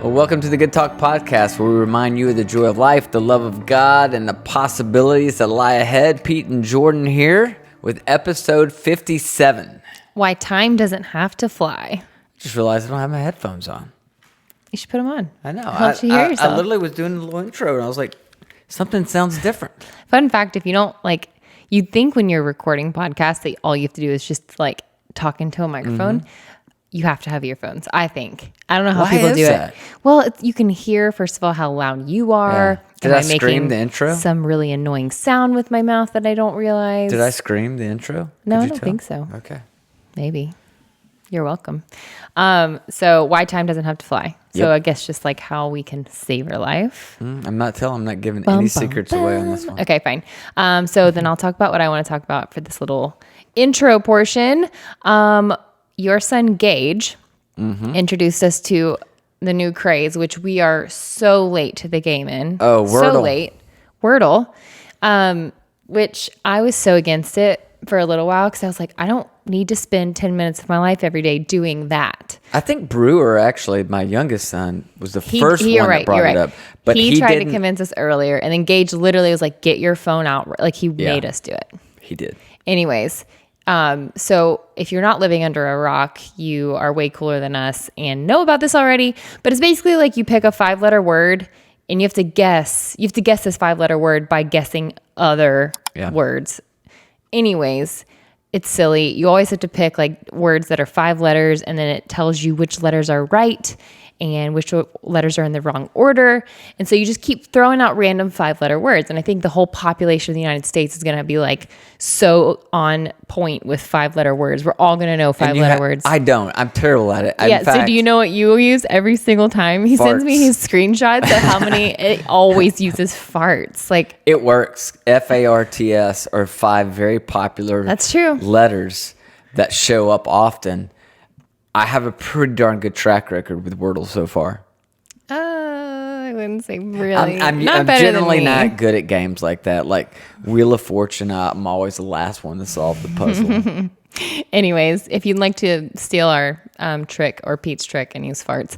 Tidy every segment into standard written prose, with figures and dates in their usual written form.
Well, welcome to the Good Talk Podcast, where we remind you of the joy of life, the love of God, and the possibilities that lie ahead. Pete and Jordyn here with episode 57. Why time doesn't have to fly. Just realized I don't have my headphones on. You should put them on. I know. Helps you hear yourself. I literally was doing a little intro, and I was like, something sounds different. Fun fact, if you don't, you'd think when you're recording podcasts that all you have to do is just, talk into a microphone. Mm-hmm. You have to have earphones, I think. I don't know how people do it. Well, you can hear, first of all, how loud you are. Yeah. Did I scream the intro? Some really annoying sound with my mouth that I don't realize. Did I scream the intro? No, I don't think so. Okay. Maybe. You're welcome. So why time doesn't have to fly. So I guess just like how we can save your life. I'm not giving any secrets away on this one. Okay, fine. So then I'll talk about what I want to talk about for this little intro portion. Your son, Gage, introduced us to the new craze, which we are so late to the game in. Oh, Wordle. So late. Wordle. Which I was so against it for a little while because I was like, I don't need to spend 10 minutes of my life every day doing that. I think Brewer, actually, my youngest son, was the first one that brought it up. But he tried to convince us earlier, and then Gage literally was like, get your phone out. Like, he made us do it. He did. Anyways, so if you're not living under a rock, you are way cooler than us and know about this already. But it's basically like you pick a 5-letter word and you have to guess this 5-letter word by guessing other words. Anyways, it's silly. You always have to pick words that are 5 letters, and then it tells you which letters are right and which letters are in the wrong order. And so you just keep throwing out random 5-letter words. And I think the whole population of the United States is going to be so on point with 5-letter words. We're all going to know 5-letter words. I don't. I'm terrible at it. Yeah. So do you know what you will use every single time? He sends me his screenshots of how many, it always uses farts. It works. FARTS are 5 very popular That's true. letters that show up often. I have a pretty darn good track record with Wordle so far. I wouldn't say really. I'm generally not good at games like that. Like Wheel of Fortune, I'm always the last one to solve the puzzle. Anyways, if you'd like to steal our trick or Pete's trick and use farts,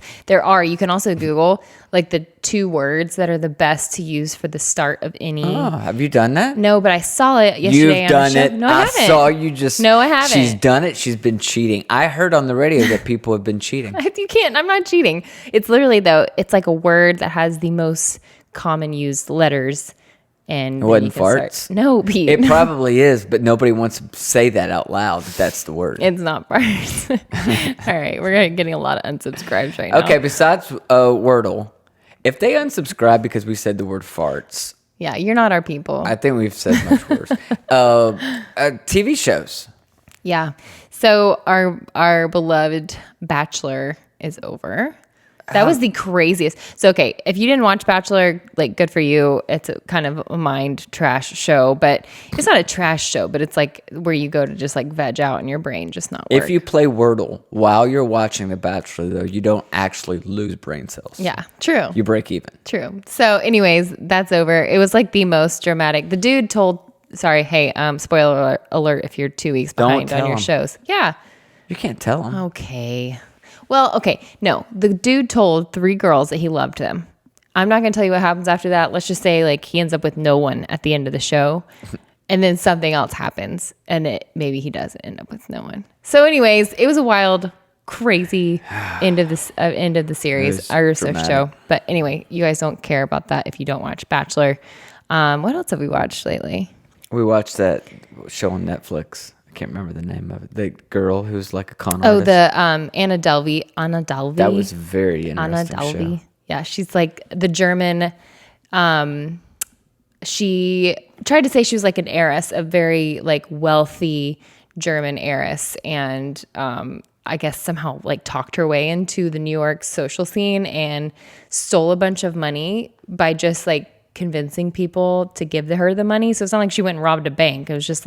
you can also Google the 2 words that are the best to use for the start of any. Oh, have you done that? No, but I saw it yesterday. You've done it. No, I haven't. Saw you just. No, I haven't. She's done it. She's been cheating. I heard on the radio that people have been cheating. You can't. I'm not cheating. It's literally it's like a word that has the most common used letters. And it wasn't farts? No, Pete. It probably is, but nobody wants to say that out loud. That's the word. It's not farts. All right. We're getting a lot of unsubscribes right now. Okay. Besides Wordle, if they unsubscribe because we said the word farts. Yeah, you're not our people. I think we've said much worse. TV shows. Yeah. So our beloved Bachelor is over. That was the craziest. So, okay, if you didn't watch Bachelor, good for you. It's a kind of a mind trash show, but it's not a trash show, but it's where you go to just veg out and your brain just not work. If you play Wordle while you're watching The Bachelor, though, you don't actually lose brain cells. Yeah, true. You break even. True. So, anyways, that's over. It was the most dramatic. The dude told, spoiler alert if you're 2 weeks behind on your shows. Yeah. You can't tell them. Okay. Well, okay, no. The dude told 3 girls that he loved them. I'm not going to tell you what happens after that. Let's just say he ends up with no one at the end of the show, and then something else happens, and maybe he does end up with no one. So, anyways, it was a wild, crazy end of the series or show. But anyway, you guys don't care about that if you don't watch Bachelor. What else have we watched lately? We watched that show on Netflix. I can't remember the name of it. The girl who's like a con artist. Oh, the Anna Delvey. That was very interesting show. Yeah, she's the German. She tried to say she was an heiress, a very wealthy German heiress, and I guess somehow talked her way into the New York social scene and stole a bunch of money by just convincing people to give her the money. So it's not like she went and robbed a bank. It was just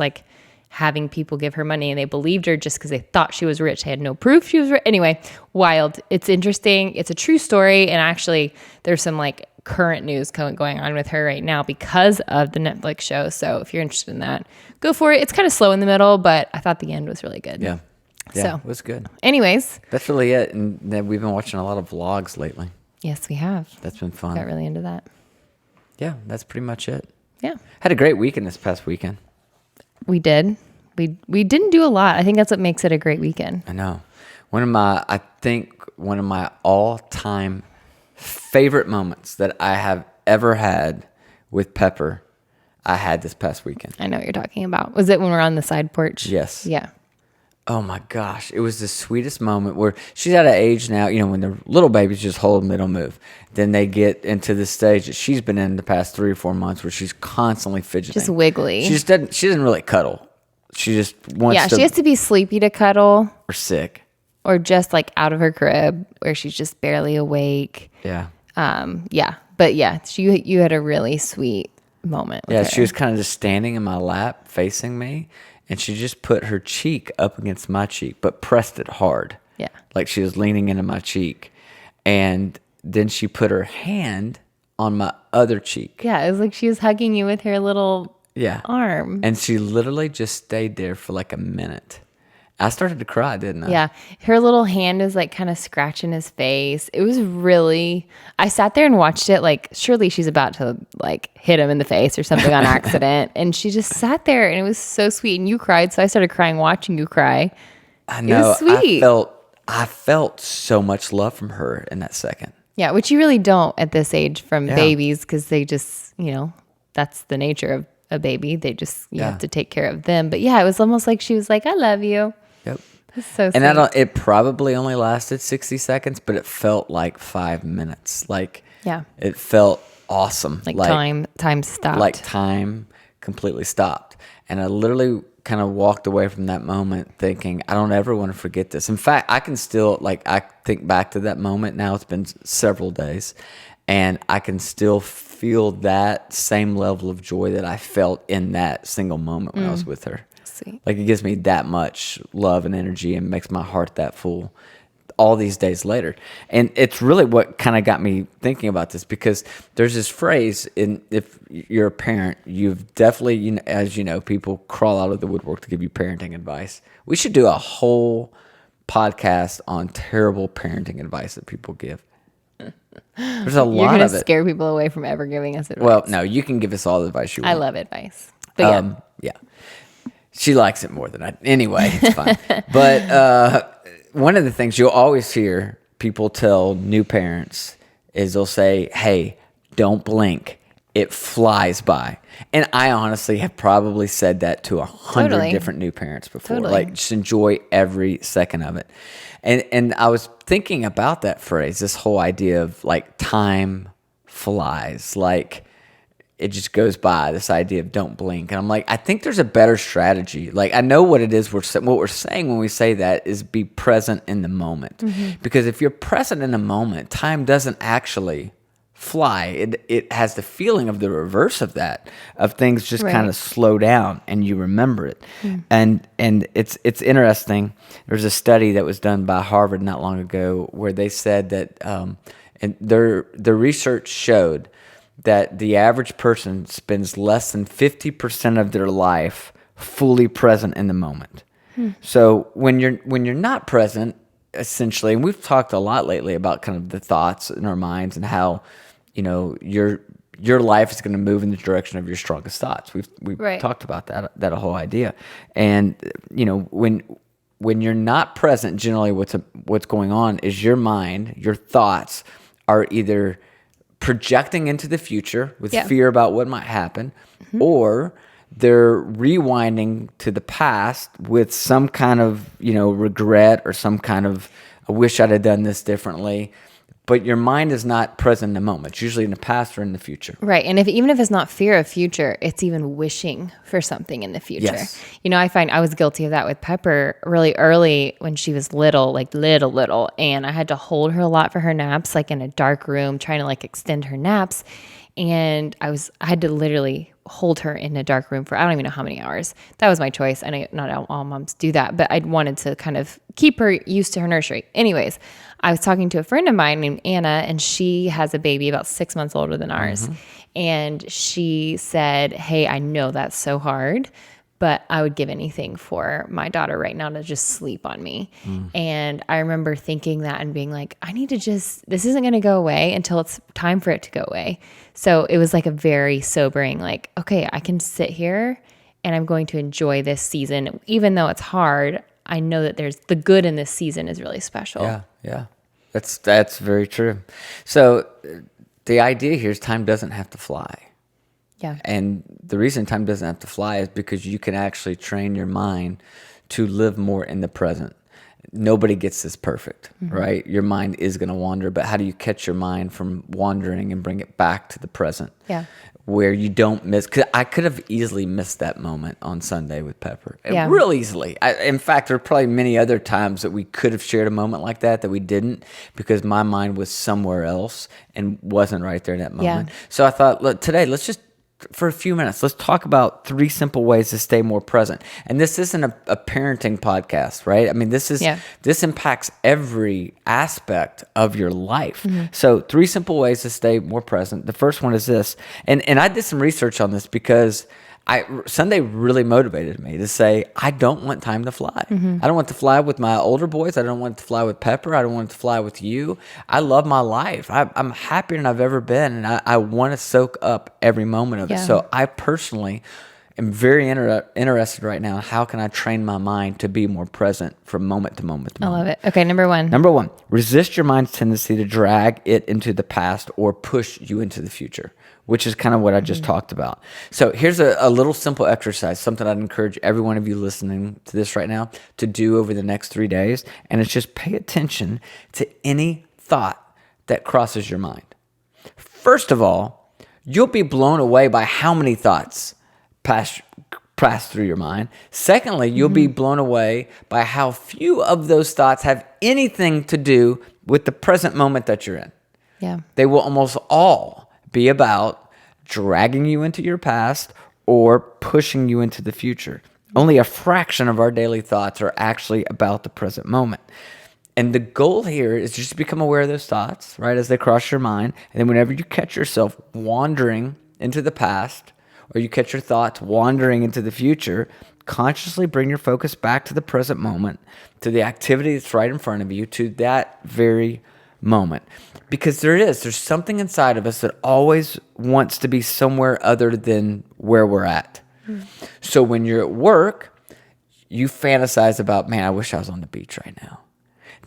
having people give her money, and they believed her just because they thought she was rich. They had no proof she was rich. Anyway, wild. It's interesting. It's a true story. And actually there's some current news going on with her right now because of the Netflix show. So if you're interested in that, go for it. It's kind of slow in the middle, but I thought the end was really good. Yeah. Yeah, so it was good. Anyways. That's really it. And then we've been watching a lot of vlogs lately. Yes, we have. That's been fun. Got really into that. Yeah, that's pretty much it. Yeah. Had a great weekend this past weekend. We did. We didn't do a lot. I think that's what makes it a great weekend. I know. I think one of my all-time favorite moments that I have ever had with Pepper, I had this past weekend. I know what you're talking about. Was it when we were on the side porch? Yes. Yeah. Oh my gosh. It was the sweetest moment where she's at an age now, when the little babies just hold them, they don't move. Then they get into the stage that she's been in the past 3 or 4 months where she's constantly fidgeting. Just wiggly. She doesn't really cuddle. She just wants to. She has to be sleepy to cuddle. Or sick. Or just like out of her crib where she's just barely awake. Yeah. But yeah, you had a really sweet moment with her. She was kind of just standing in my lap facing me, and she just put her cheek up against my cheek, but pressed it hard. Yeah. Like she was leaning into my cheek. And then she put her hand on my other cheek. Yeah, it was like she was hugging you with her little arm. And she literally just stayed there for like a minute. I started to cry, didn't I? Yeah. Her little hand is like kind of scratching his face. It was really, I sat there and watched it like, surely she's about to like hit him in the face or something on accident. And she just sat there and it was so sweet. And you cried. So I started crying watching you cry. I know. It was sweet. I felt so much love from her in that second. Yeah. Which you really don't at this age from babies because they just, that's the nature of a baby. They just, you have to take care of them. But yeah, it was almost like she was like, I love you. Yep. It's so sweet. And it probably only lasted 60 seconds, but it felt like 5 minutes. Like, it felt awesome. Like time stopped. Like time completely stopped. And I literally kind of walked away from that moment thinking, I don't ever want to forget this. In fact, I can still, I think back to that moment now. It's been several days. And I can still feel that same level of joy that I felt in that single moment when I was with her. Sweet. Like it gives me that much love and energy and makes my heart that full all these days later. And it's really what kind of got me thinking about this because there's this phrase if you're a parent, you've definitely, as you know, people crawl out of the woodwork to give you parenting advice. We should do a whole podcast on terrible parenting advice that people give. There's a lot of it. You're going to scare people away from ever giving us advice. Well, no, you can give us all the advice you want. I love advice. But yeah. She likes it more than I. Anyway, it's fine. But one of the things you'll always hear people tell new parents is they'll say, hey, don't blink. It flies by. And I honestly have probably said that to 100 different new parents before. Totally. Like, just enjoy every second of it. And I was thinking about that phrase, this whole idea of like time flies. Like, it just goes by, this idea of don't blink. And I'm like, I think there's a better strategy. Like, I know what it is. What we're saying when we say that is be present in the moment. Mm-hmm. Because if you're present in the moment, time doesn't actually fly. It has the feeling of the reverse of that, of things just kind of slow down and you remember it. Mm. And it's interesting. There's a study that was done by Harvard not long ago where they said that and their research showed that the average person spends less than 50% of their life fully present in the moment. So when you're not present, essentially, and we've talked a lot lately about kind of the thoughts in our minds and how, your life is going to move in the direction of your strongest thoughts. We've talked about that whole idea. And when you're not present, generally what's going on is your mind, your thoughts are either projecting into the future with fear about what might happen, or they're rewinding to the past with some kind of, regret or some kind of, I wish I'd have done this differently. But your mind is not present in the moment. It's usually in the past or in the future. Right. And even if it's not fear of future, it's even wishing for something in the future. Yes. I find I was guilty of that with Pepper really early when she was little, like little. And I had to hold her a lot for her naps, like in a dark room, trying to like extend her naps. And I had to literally hold her in a dark room for I don't even know how many hours. That was my choice. I know not all moms do that, but I wanted to kind of keep her used to her nursery. Anyways, I was talking to a friend of mine named Anna, and she has a baby about 6 months older than ours. Mm-hmm. And she said, hey, I know that's so hard, but I would give anything for my daughter right now to just sleep on me. And I remember thinking that and being like, this isn't going to go away until it's time for it to go away. So it was like a very sobering, like, okay, I can sit here and I'm going to enjoy this season. Even though it's hard, I know that there's the good in this season is really special. Yeah. That's very true. So the idea here is time doesn't have to fly. Yeah. And the reason time doesn't have to fly is because you can actually train your mind to live more in the present. Nobody gets this perfect, right? Your mind is going to wander, but how do you catch your mind from wandering and bring it back to the present? Yeah. Where you don't miss, because I could have easily missed that moment on Sunday with Pepper. Yeah. Real easily. In fact, there are probably many other times that we could have shared a moment like that we didn't, because my mind was somewhere else and wasn't right there in that moment. Yeah. So I thought, look, today, let's just, for a few minutes, let's talk about 3 simple ways to stay more present. And this isn't a parenting podcast, right? I mean, this impacts every aspect of your life. So 3 simple ways to stay more present. The first one is this, and I did some research on this because Sunday really motivated me to say, I don't want time to fly. I don't want to fly with my older boys. I don't want to fly with Pepper. I don't want to fly with you. I love my life. I'm happier than I've ever been, and I want to soak up every moment of it. So I personally am very interested right now in how can I train my mind to be more present from moment to moment to I moment. love it. Okay, number 1. Number 1, resist your mind's tendency to drag it into the past or push you into the future, which is kind of what I just talked about. So here's a little simple exercise, something I'd encourage every one of you listening to this right now to do over the next 3 days. And it's just pay attention to any thought that crosses your mind. First of all, you'll be blown away by how many thoughts pass through your mind. Secondly, you'll be blown away by how few of those thoughts have anything to do with the present moment that you're in. Yeah. They will almost all be about dragging you into your past or pushing you into the future. Only a fraction of our daily thoughts are actually about the present moment. And the goal here is just to become aware of those thoughts, right, as they cross your mind. And then whenever you catch yourself wandering into the past, or you catch your thoughts wandering into the future, consciously bring your focus back to the present moment, to the activity that's right in front of you, to that very moment. Because there's something inside of us that always wants to be somewhere other than where we're at. So when you're at work, you fantasize about, man, I wish I was on the beach right now.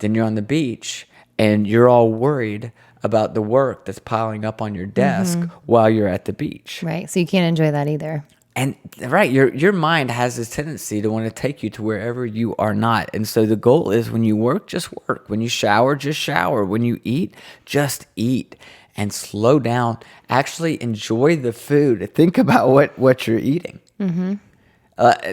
Then you're on the beach and you're all worried about the work that's piling up on your desk while you're at the beach. Right. So you can't enjoy that either. And right, your mind has this tendency to want to take you to wherever you are not. And so the goal is when you work, just work. When you shower, just shower. When you eat, just eat. And slow down. Actually enjoy the food. Think about what you're eating.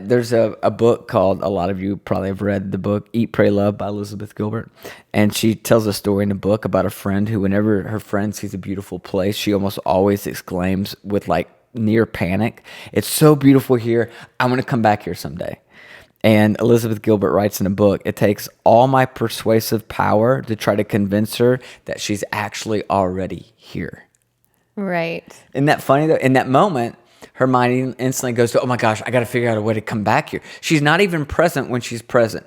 There's a book called, a lot of you probably have read the book, Eat, Pray, Love by Elizabeth Gilbert. And she tells a story in the book about a friend who, whenever her friend sees a beautiful place, she almost always exclaims with like near panic, "It's so beautiful here. I'm going to come back here someday." And Elizabeth Gilbert writes in a book, "It takes all my persuasive power to try to convince her that she's actually already here." Right. Isn't that funny though? In that moment, her mind instantly goes to, "Oh my gosh, I got to figure out a way to come back here." She's not even present when she's present.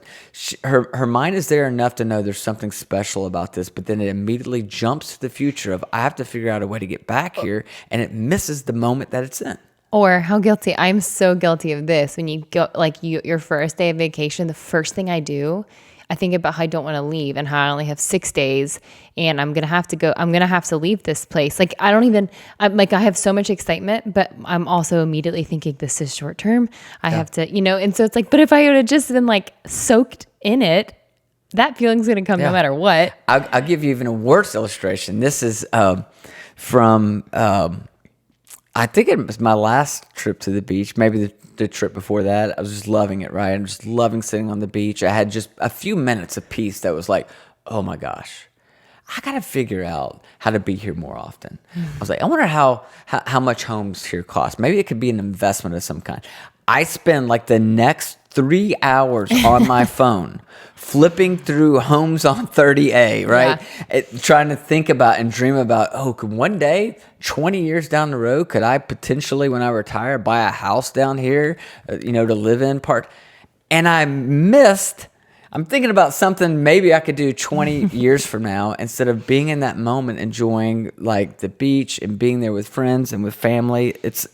Her mind is there enough to know there's something special about this, but then it immediately jumps to the future of, I have to figure out a way to get back here, and it misses the moment that it's in. Or how guilty. I'm so guilty of this. When you go, like your first day of vacation, the first thing I do, I think about how I don't want to leave and how I only have 6 days and I'm going to have to leave this place. Like, I have so much excitement, but I'm also immediately thinking this is short term. I have to, and so it's like, but if I would have just been like soaked in it, that feeling's going to come no matter what. I'll give you even a worse illustration. This is from, I think it was my last trip to the beach, maybe the trip before that. I was just loving it, right? I'm just loving sitting on the beach. I had just a few minutes of peace that was like, oh my gosh, I got to figure out how to be here more often. I was like, I wonder how much homes here cost. Maybe it could be an investment of some kind. I spend like the next 3 hours on my phone flipping through homes on 30A, right? Trying to think about and dream about, could one day, 20 years down the road, could I potentially, when I retire, buy a house down here, to live in part? And I'm thinking about something maybe I could do 20 years from now instead of being in that moment, enjoying like the beach and being there with friends and with family. It's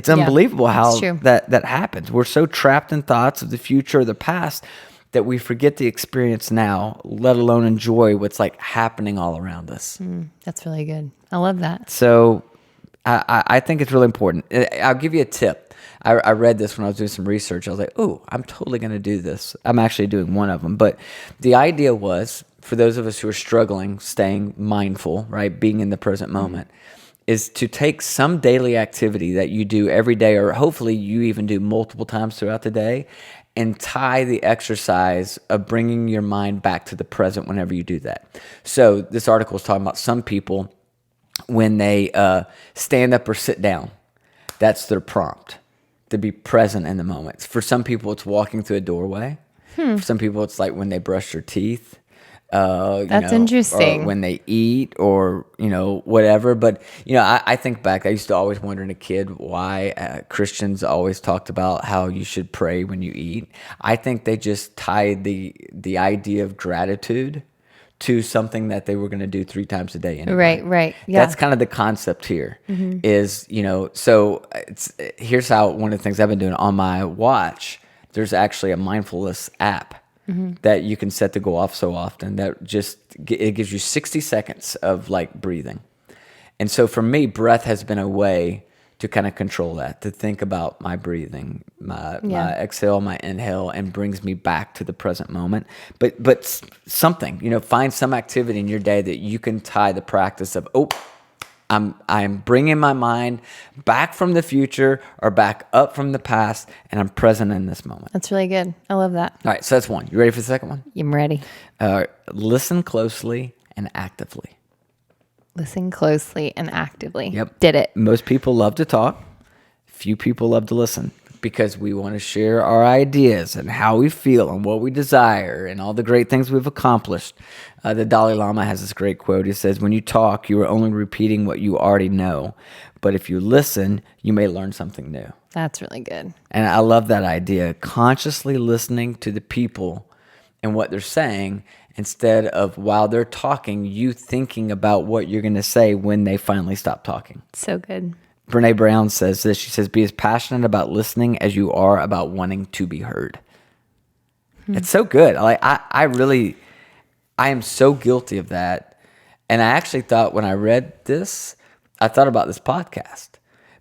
unbelievable how that happens. We're so trapped in thoughts of the future or the past that we forget the experience now, let alone enjoy what's like happening all around us. That's really good. I love that. So I think it's really important. I'll give you a tip. I read this when I was doing some research. I was like, I'm totally going to do this. I'm actually doing one of them. But the idea was, for those of us who are struggling, staying mindful, right, being in the present moment, is to take some daily activity that you do every day, or hopefully you even do multiple times throughout the day, and tie the exercise of bringing your mind back to the present whenever you do that. So this article is talking about some people, when they stand up or sit down, that's their prompt, to be present in the moment. For some people, it's walking through a doorway. For some people, it's like when they brush their teeth. That's interesting. Or when they eat, or whatever. But I think back. I used to always wonder as a kid why Christians always talked about how you should pray when you eat. I think they just tied the idea of gratitude to something that they were going to do 3 times a day anyway. Right. Yeah. That's kind of the concept here. Is, so here's how one of the things I've been doing on my watch. There's actually a mindfulness app that you can set to go off so often that it gives you 60 seconds of like breathing. And so for me, breath has been a way to kind of control that, to think about my breathing, my exhale, my inhale, and brings me back to the present moment. But something, find some activity in your day that you can tie the practice of, I'm bringing my mind back from the future or back up from the past, and I'm present in this moment. That's really good. I love that. All right, so that's one. You ready for the second one? I'm ready. Listen closely and actively. Listen closely and actively. Yep. Did it. Most people love to talk. Few people love to listen, because we want to share our ideas and how we feel and what we desire and all the great things we've accomplished. The Dalai Lama has this great quote. He says, when you talk, you are only repeating what you already know. But if you listen, you may learn something new. That's really good. And I love that idea. Consciously listening to the people and what they're saying, instead of while they're talking, you thinking about what you're going to say when they finally stop talking. So good. Brene Brown says this. She says, be as passionate about listening as you are about wanting to be heard. It's so good. I am so guilty of that. And I actually thought, when I read this, I thought about this podcast,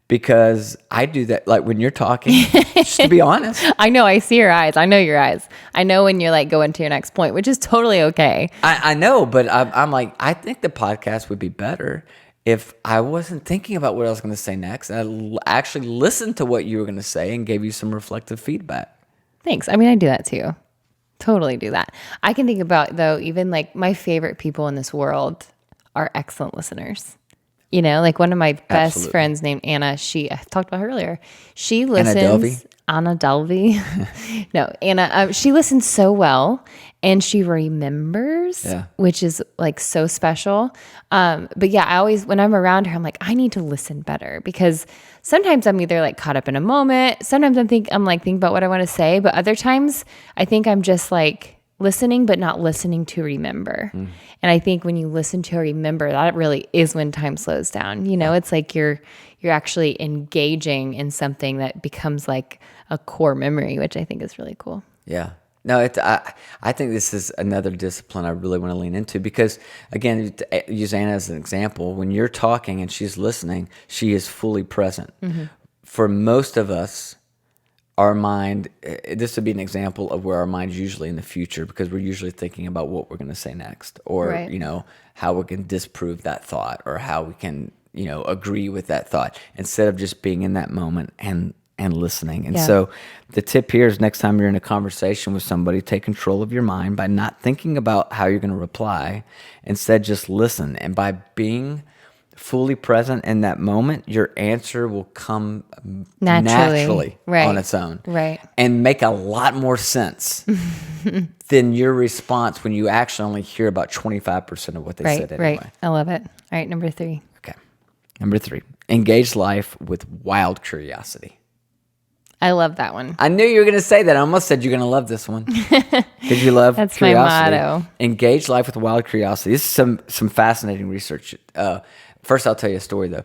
because I do that. Like when you're talking, just to be honest. I know. I see your eyes. I know your eyes. I know when you're like going to your next point, which is totally okay. I know, but I'm like, I think the podcast would be better if I wasn't thinking about what I was going to say next, and I actually listened to what you were going to say and gave you some reflective feedback. Thanks. I mean, I do that too. Totally do that. I can think about, though, even like my favorite people in this world are excellent listeners. Like one of my best friends named Anna, I talked about her earlier. She listens. Anna Delvey. No, Anna, she listens so well, and she remembers, which is like so special. But yeah, I always, when I'm around her, I'm like, I need to listen better, because sometimes I'm either like caught up in a moment. Sometimes I'm thinking about what I want to say, but other times I think I'm just like listening, but not listening to remember. And I think when you listen to remember, that really is when time slows down. It's like you're actually engaging in something that becomes like a core memory, which I think is really cool. Yeah. No, I think this is another discipline I really want to lean into, because, again, to use Anna as an example, when you're talking and she's listening, she is fully present. For most of us, our mind, this would be an example of where our mind's usually in the future, because we're usually thinking about what we're going to say next, or, how we can disprove that thought, or how we can, agree with that thought, instead of just being in that moment and listening. And so the tip here is, next time you're in a conversation with somebody, take control of your mind by not thinking about how you're going to reply. Instead, just listen. And by being fully present in that moment, your answer will come Naturally. Right. on its own. Right. And make a lot more sense than your response when you actually only hear about 25% of what they said anyway. Right. I love it. All right, number 3. Okay. Number 3, engage life with wild curiosity. I love that one. I knew you were going to say that. I almost said you're going to love this one because you love That's curiosity. my motto. Engage life with wild curiosity. This is some fascinating research. First, I'll tell you a story, though.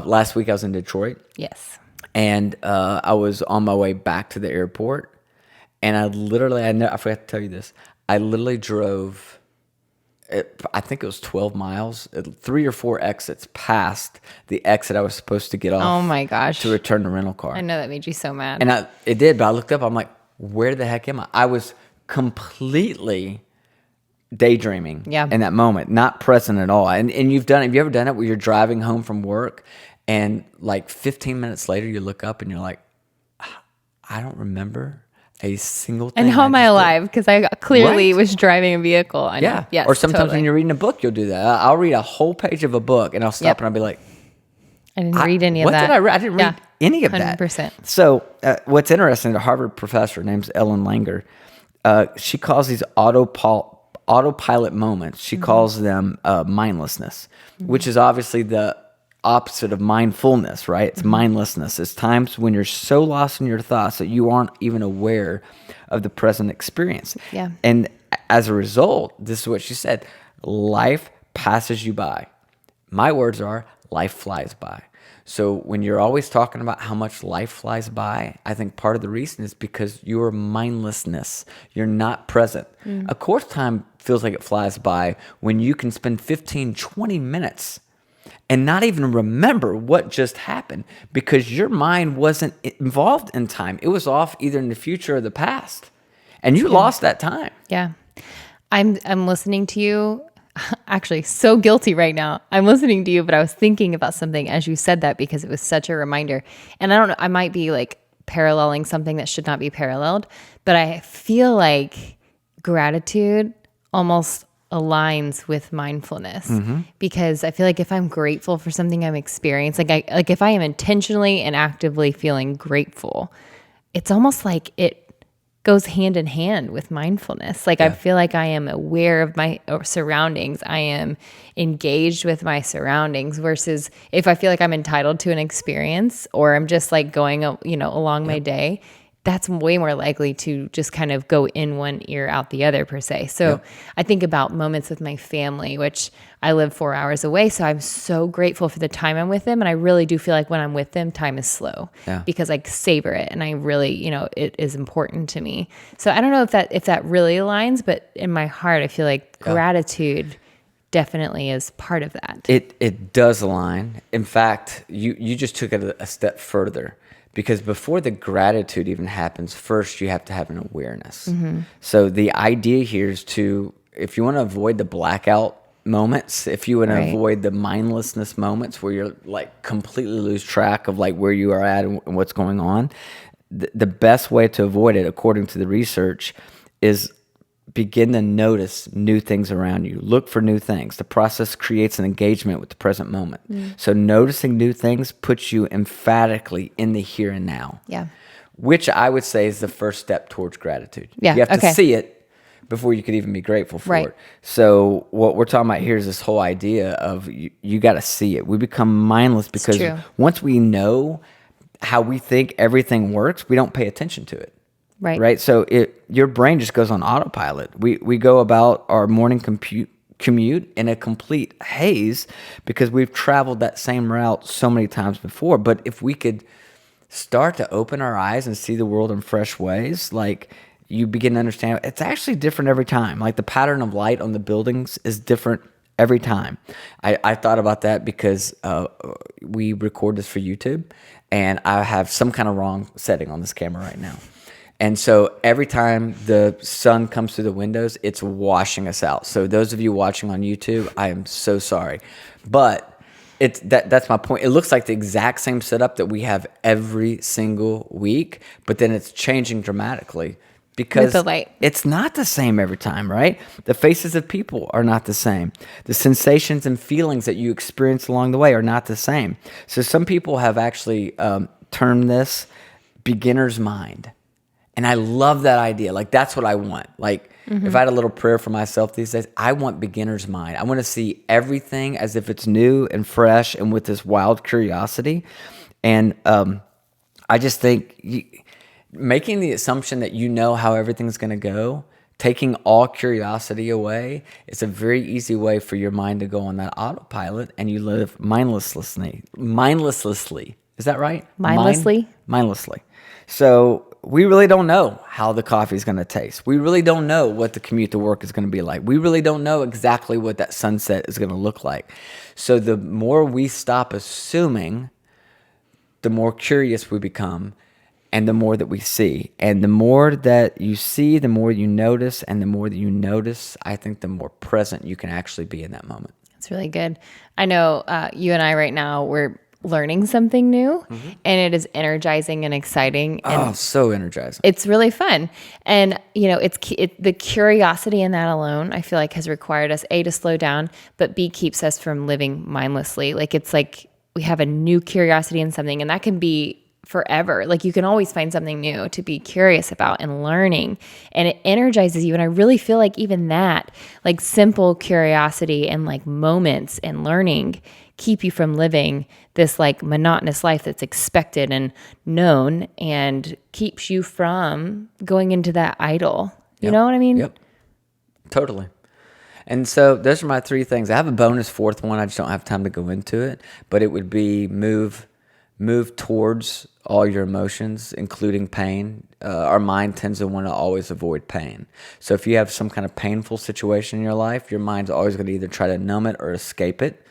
Last week, I was in Detroit. Yes. And I was on my way back to the airport. And I forgot to tell you this. I literally drove, I think it was 12 miles, 3 or 4 exits past the exit I was supposed to get off. Oh my gosh. To return the rental car. I know that made you so mad. And it did, but I looked up, I'm like, where the heck am I? I was completely daydreaming in that moment, not present at all. And have you ever done it where you're driving home from work and like 15 minutes later you look up and you're like, I don't remember a single thing. And how am I alive? Because I clearly was driving a vehicle. I know. Yeah. Yes, or sometimes totally. when you're reading a book, you'll do that. I'll read a whole page of a book and I'll stop and I'll be like, I didn't read any of that. What did I read? I didn't read any of 100%. that. So what's interesting, a Harvard professor named Ellen Langer, she calls these autopilot moments, she calls them mindlessness, which is obviously the opposite of mindfulness, right? It's mindlessness. It's times when you're so lost in your thoughts that you aren't even aware of the present experience. Yeah. And as a result, this is what she said, life passes you by. My words are, life flies by. So when you're always talking about how much life flies by, I think part of the reason is because your mindlessness, you're not present. Of course, time feels like it flies by when you can spend 15, 20 minutes and not even remember what just happened because your mind wasn't involved in time. It was off either in the future or the past. And you lost that time. Yeah. I'm listening to you. Actually, so guilty right now. I'm listening to you, but I was thinking about something as you said that because it was such a reminder. And I don't know, I might be like paralleling something that should not be paralleled, but I feel like gratitude almost aligns with mindfulness because I feel like if I'm grateful for something I'm experiencing, like if I am intentionally and actively feeling grateful, it's almost like it goes hand in hand with mindfulness. Like I feel like I am aware of my surroundings. I am engaged with my surroundings versus if I feel like I'm entitled to an experience or I'm just like going, along my day, that's way more likely to just kind of go in one ear out the other per se. So I think about moments with my family, which I live 4 hours away. So I'm so grateful for the time I'm with them. And I really do feel like when I'm with them, time is slow because I savor it. And I really, it is important to me. So I don't know if that really aligns, but in my heart, I feel like gratitude definitely is part of that. It does align. In fact, you just took it a step further. Because before the gratitude even happens, first you have to have an awareness. So the idea here is if you want to avoid the blackout moments, if you want to avoid the mindlessness moments where you're like completely lose track of like where you are at and what's going on, the best way to avoid it, according to the research, is begin to notice new things around you. Look for new things. The process creates an engagement with the present moment. So noticing new things puts you emphatically in the here and now. Yeah. Which I would say is the first step towards gratitude. Yeah. You have to see it before you could even be grateful for it. So what we're talking about here is this whole idea of you got to see it. We become mindless because once we know how we think everything works, we don't pay attention to it. Right. So your brain just goes on autopilot. We go about our morning commute in a complete haze because we've traveled that same route so many times before. But if we could start to open our eyes and see the world in fresh ways, like you begin to understand it's actually different every time. Like the pattern of light on the buildings is different every time. I thought about that because we record this for YouTube and I have some kind of wrong setting on this camera right now. And so every time the sun comes through the windows, it's washing us out. So those of you watching on YouTube, I am so sorry. But that's my point. It looks like the exact same setup that we have every single week, but then it's changing dramatically because the light. it's not the same every time, right? The faces of people are not the same. The sensations and feelings that you experience along the way are not the same. So some people have actually termed this beginner's mind. And I love that idea. Like, that's what I want. Like, if I had a little prayer for myself these days, I want beginner's mind. I want to see everything as if it's new and fresh and with this wild curiosity. And I just think making the assumption that you know how everything's going to go, taking all curiosity away, is a very easy way for your mind to go on that autopilot, and you live mindlessly. Is that right? Mindlessly? Mindlessly. So we really don't know how the coffee is going to taste. We really don't know what the commute to work is going to be like. We really don't know exactly what that sunset is going to look like. So the more we stop assuming, the more curious we become, and the more that we see. And the more that you see, the more you notice, and the more that you notice, I think the more present you can actually be in that moment. That's really good. I know you and I right now, we're learning something new, and it is energizing and exciting. And so energizing. it's really fun. And, it's the curiosity in that alone, I feel like, has required us, A, to slow down, but B, keeps us from living mindlessly. Like, it's like we have a new curiosity in something, and that can be forever. Like, you can always find something new to be curious about and learning, and it energizes you. And I really feel like even that, like, simple curiosity and like moments and learning keep you from living this like monotonous life that's expected and known, and keeps you from going into that idle. You know what I mean? Yep. Totally. And so those are my three things. I have a bonus fourth one. I just don't have time to go into it, but it would be move towards all your emotions, including pain. Our mind tends to want to always avoid pain. So if you have some kind of painful situation in your life, your mind's always going to either try to numb it or escape it.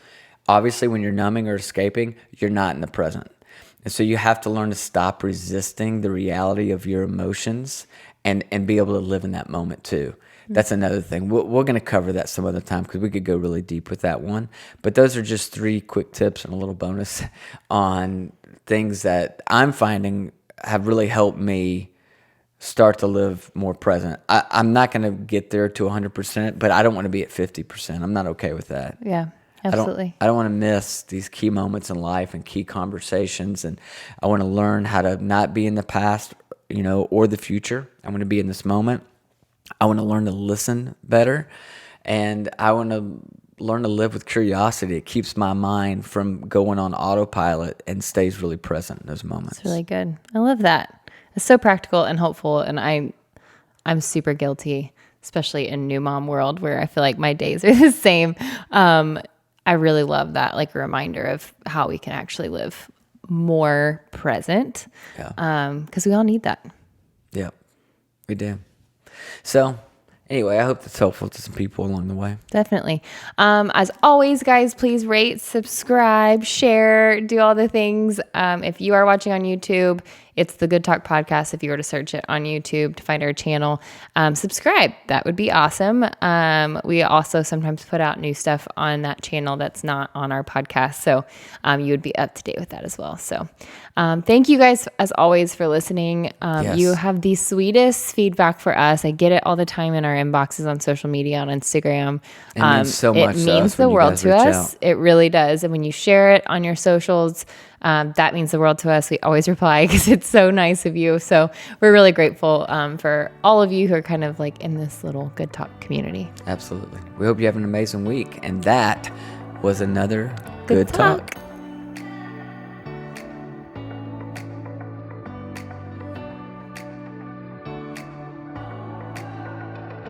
Obviously, when you're numbing or escaping, you're not in the present. And so you have to learn to stop resisting the reality of your emotions and be able to live in that moment too. That's another thing. We're going to cover that some other time because we could go really deep with that one. But those are just 3 quick tips and a little bonus on things that I'm finding have really helped me start to live more present. I'm not going to get there to 100%, but I don't want to be at 50%. I'm not okay with that. Yeah, absolutely. I don't want to miss these key moments in life and key conversations. And I want to learn how to not be in the past, or the future. I want to be in this moment. I want to learn to listen better, and I want to learn to live with curiosity. It keeps my mind from going on autopilot and stays really present in those moments. It's really good. I love that. It's so practical and helpful, and I'm super guilty, especially in new mom world where I feel like my days are the same. I really love that, like, a reminder of how we can actually live more present. Yeah. Because we all need that. Yeah, we do. So anyway, I hope that's helpful to some people along the way. Definitely. As always, guys, please rate, subscribe, share, do all the things. If you are watching on YouTube, it's the Good Talk Podcast. If you were to search it on YouTube to find our channel, subscribe. That would be awesome. We also sometimes put out new stuff on that channel that's not on our podcast. So you would be up to date with that as well. So thank you guys, as always, for listening. Yes. You have the sweetest feedback for us. I get it all the time in our inboxes on social media, on Instagram. It means so much to us. It means the when you world guys to reach us. out. It really does. And when you share it on your socials, that means the world to us. We always reply because it's so nice of you. So we're really grateful for all of you who are kind of like in this little Good Talk community. Absolutely. We hope you have an amazing week. And that was another Good Talk.